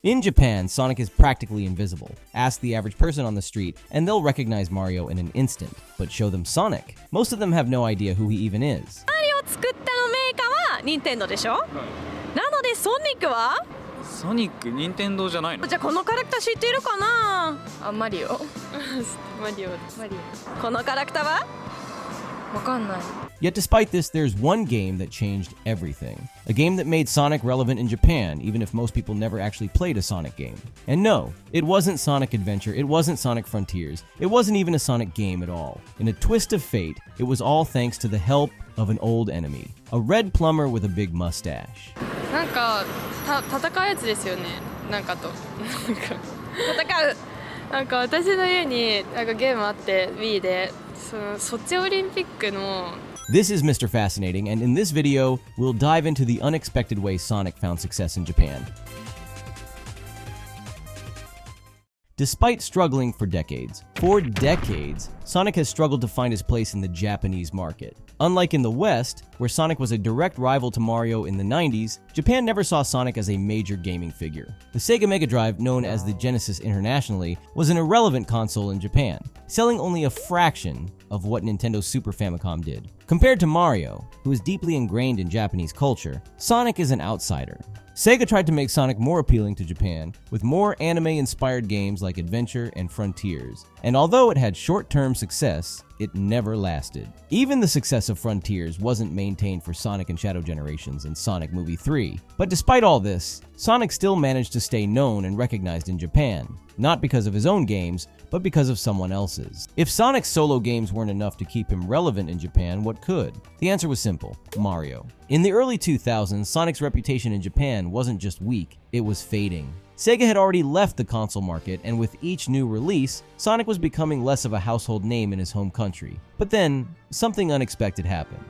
In Japan, Sonic is practically invisible. Ask the average person on the street, and they'll recognize Mario in an instant. But show them Sonic. Most of them have no idea who he even is. マリオを作ったのメーカーは任天堂でしょ、なのでソニックはソニック、任天堂じゃないの？じゃあこのキャラクター知ってるかなあ、マリオマリオこのキャラクターはわかんない。 Yet despite this, there's one game that changed everything. A game that made Sonic relevant in Japan, even if most people never actually played a Sonic game. And no, it wasn't Sonic Adventure, it wasn't Sonic Frontiers, it wasn't even a Sonic game at all. In a twist of fate, it was all thanks to the help of an old enemy. A red plumber with a big mustache. なんか戦うやつですよね。なんかと戦うなんか私の家になんかゲームあって Wii でソチオリンピックの This is Mr. Fascinating, and in this video, we'll dive into the unexpected way Sonic found success in Japan. Despite struggling for decades, Sonic has struggled to find his place in the Japanese market. Unlike in the West, where Sonic was a direct rival to Mario in the 90s, Japan never saw Sonic as a major gaming figure. The Sega Mega Drive, known as the Genesis internationally, was an irrelevant console in Japan, selling only a fraction of what Nintendo's Super Famicom did. Compared to Mario, who is deeply ingrained in Japanese culture, Sonic is an outsider. Sega tried to make Sonic more appealing to Japan with more anime-inspired games like Adventure and Frontiers, and although it had short-term success, it never lasted. Even the success of Frontiers wasn't maintained for Sonic and Shadow Generations and Sonic Movie 3. But despite all this, Sonic still managed to stay known and recognized in Japan, not because of his own games, but because of someone else's. If Sonic's solo games weren't enough to keep him relevant in Japan, what could? The answer was simple: Mario. In the early 2000s, Sonic's reputation in Japan wasn't just weak, it was fading. Sega had already left the console market, and with each new release, Sonic was becoming less of a household name in his home country. But then, something unexpected happened.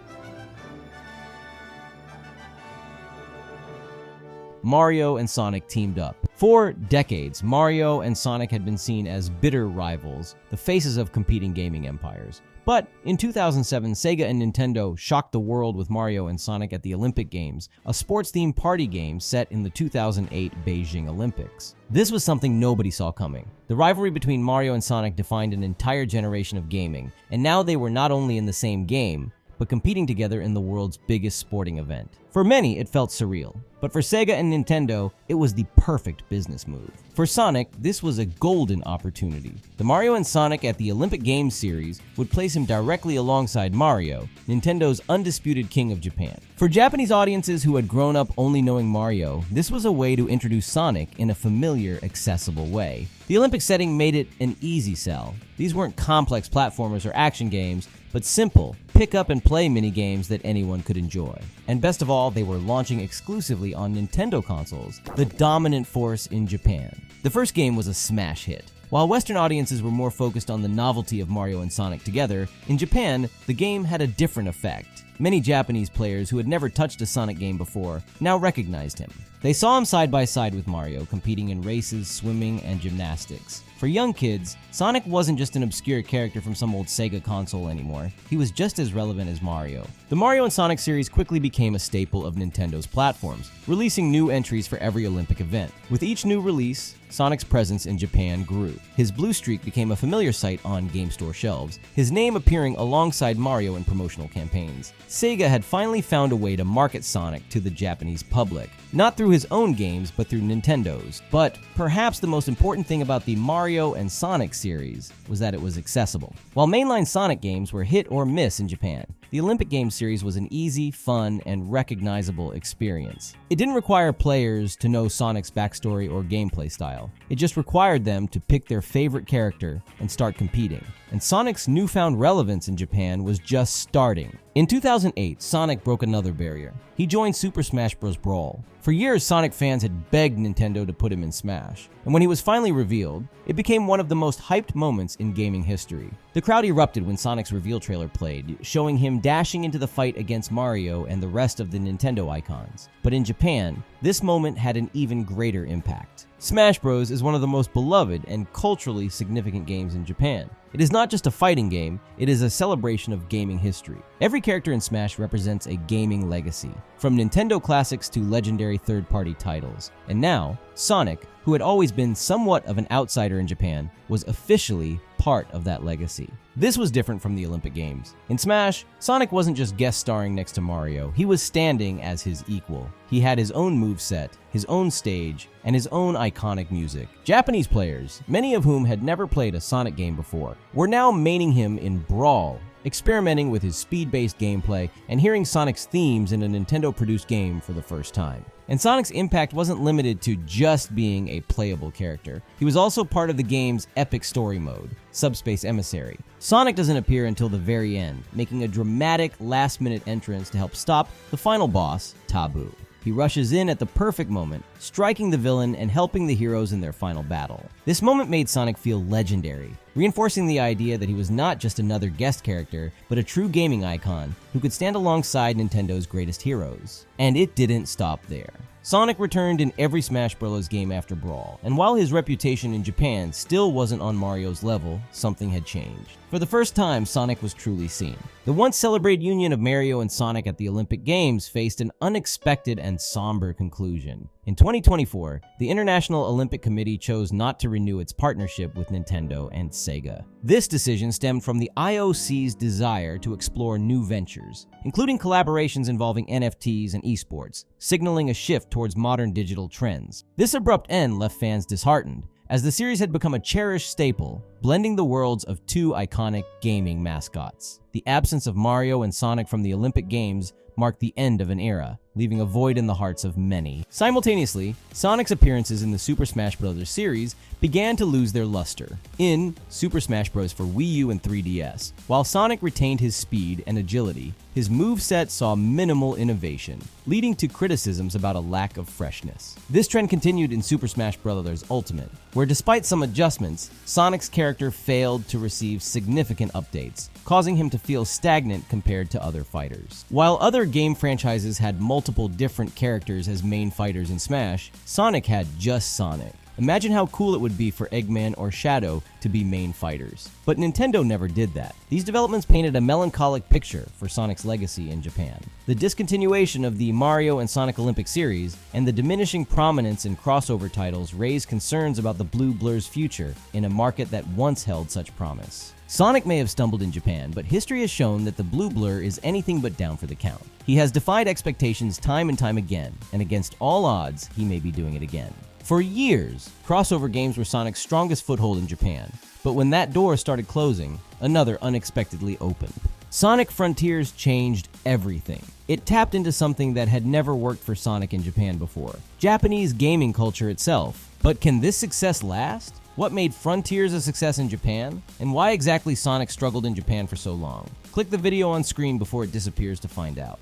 Mario and Sonic teamed up. For decades, Mario and Sonic had been seen as bitter rivals, the faces of competing gaming empires. But in 2007, Sega and Nintendo shocked the world with Mario and Sonic at the Olympic Games, a sports-themed party game set in the 2008 Beijing Olympics. This was something nobody saw coming. The rivalry between Mario and Sonic defined an entire generation of gaming, and now they were not only in the same game, but competing together in the world's biggest sporting event. For many, it felt surreal, but for Sega and Nintendo, it was the perfect business move. For Sonic, this was a golden opportunity. The Mario and Sonic at the Olympic Games series would place him directly alongside Mario, Nintendo's undisputed king of Japan. For Japanese audiences who had grown up only knowing Mario, this was a way to introduce Sonic in a familiar, accessible way. The Olympic setting made it an easy sell. These weren't complex platformers or action games, but simple, pick-up-and-play mini-games that anyone could enjoy. And best of all, they were launching exclusively on Nintendo consoles, the dominant force in Japan. The first game was a smash hit. While Western audiences were more focused on the novelty of Mario and Sonic together, in Japan, the game had a different effect. Many Japanese players who had never touched a Sonic game before now recognized him. They saw him side by side with Mario, competing in races, swimming, and gymnastics. For young kids, Sonic wasn't just an obscure character from some old Sega console anymore. He was just as relevant as Mario. The Mario and Sonic series quickly became a staple of Nintendo's platforms, releasing new entries for every Olympic event. With each new release, Sonic's presence in Japan grew. His blue streak became a familiar sight on game store shelves, his name appearing alongside Mario in promotional campaigns. Sega had finally found a way to market Sonic to the Japanese public, not through his own games, but through Nintendo's. But perhaps the most important thing about the Mario and Sonic series was that it was accessible. While mainline Sonic games were hit or miss in Japan, the Olympic Games series was an easy, fun, and recognizable experience. It didn't require players to know Sonic's backstory or gameplay style. It just required them to pick their favorite character and start competing. And Sonic's newfound relevance in Japan was just starting. In 2008, Sonic broke another barrier. He joined Super Smash Bros. Brawl. For years, Sonic fans had begged Nintendo to put him in Smash, and when he was finally revealed, it became one of the most hyped moments in gaming history. The crowd erupted when Sonic's reveal trailer played, showing him dashing into the fight against Mario and the rest of the Nintendo icons. But in Japan, this moment had an even greater impact. Smash Bros. Is one of the most beloved and culturally significant games in Japan. It is not just a fighting game, it is a celebration of gaming history. Every character in Smash represents a gaming legacy, from Nintendo classics to legendary third-party titles. And now, Sonic, who had always been somewhat of an outsider in Japan, was officially part of that legacy. This was different from the Olympic Games. In Smash, Sonic wasn't just guest starring next to Mario, he was standing as his equal. He had his own moveset, his own stage, and his own iconic music. Japanese players, many of whom had never played a Sonic game before, were now maining him in Brawl, experimenting with his speed-based gameplay and hearing Sonic's themes in a Nintendo-produced game for the first time. And Sonic's impact wasn't limited to just being a playable character. He was also part of the game's epic story mode, Subspace Emissary. Sonic doesn't appear until the very end, making a dramatic last-minute entrance to help stop the final boss, Taboo. He rushes in at the perfect moment, striking the villain and helping the heroes in their final battle. This moment made Sonic feel legendary, reinforcing the idea that he was not just another guest character, but a true gaming icon who could stand alongside Nintendo's greatest heroes. And it didn't stop there. Sonic returned in every Smash Bros. Game after Brawl, and while his reputation in Japan still wasn't on Mario's level, something had changed. For the first time, Sonic was truly seen. The once celebrated union of Mario and Sonic at the Olympic Games faced an unexpected and somber conclusion. In 2024, the International Olympic Committee chose not to renew its partnership with Nintendo and Sega. This decision stemmed from the IOC's desire to explore new ventures, including collaborations involving NFTs and esports, signaling a shift towards modern digital trends. This abrupt end left fans disheartened, as the series had become a cherished staple, blending the worlds of two iconic gaming mascots. The absence of Mario and Sonic from the Olympic Games marked the end of an era, leaving a void in the hearts of many. Simultaneously, Sonic's appearances in the Super Smash Bros. Series began to lose their luster. In Super Smash Bros. For Wii U and 3DS, while Sonic retained his speed and agility, his moveset saw minimal innovation, leading to criticisms about a lack of freshness. This trend continued in Super Smash Bros. Ultimate, where despite some adjustments, Sonic's character failed to receive significant updates, causing him to feel stagnant compared to other fighters. While other game franchises had multiple different characters as main fighters in Smash, Sonic had just Sonic. Imagine how cool it would be for Eggman or Shadow to be main fighters. But Nintendo never did that. These developments painted a melancholic picture for Sonic's legacy in Japan. The discontinuation of the Mario and Sonic Olympic series and the diminishing prominence in crossover titles raised concerns about the Blue Blur's future in a market that once held such promise. Sonic may have stumbled in Japan, but history has shown that the Blue Blur is anything but down for the count. He has defied expectations time and time again, and against all odds, he may be doing it again. For years, crossover games were Sonic's strongest foothold in Japan, but when that door started closing, another unexpectedly opened. Sonic Frontiers changed everything. It tapped into something that had never worked for Sonic in Japan before: Japanese gaming culture itself. But can this success last? What made Frontiers a success in Japan? And why exactly Sonic struggled in Japan for so long? Click the video on screen before it disappears to find out.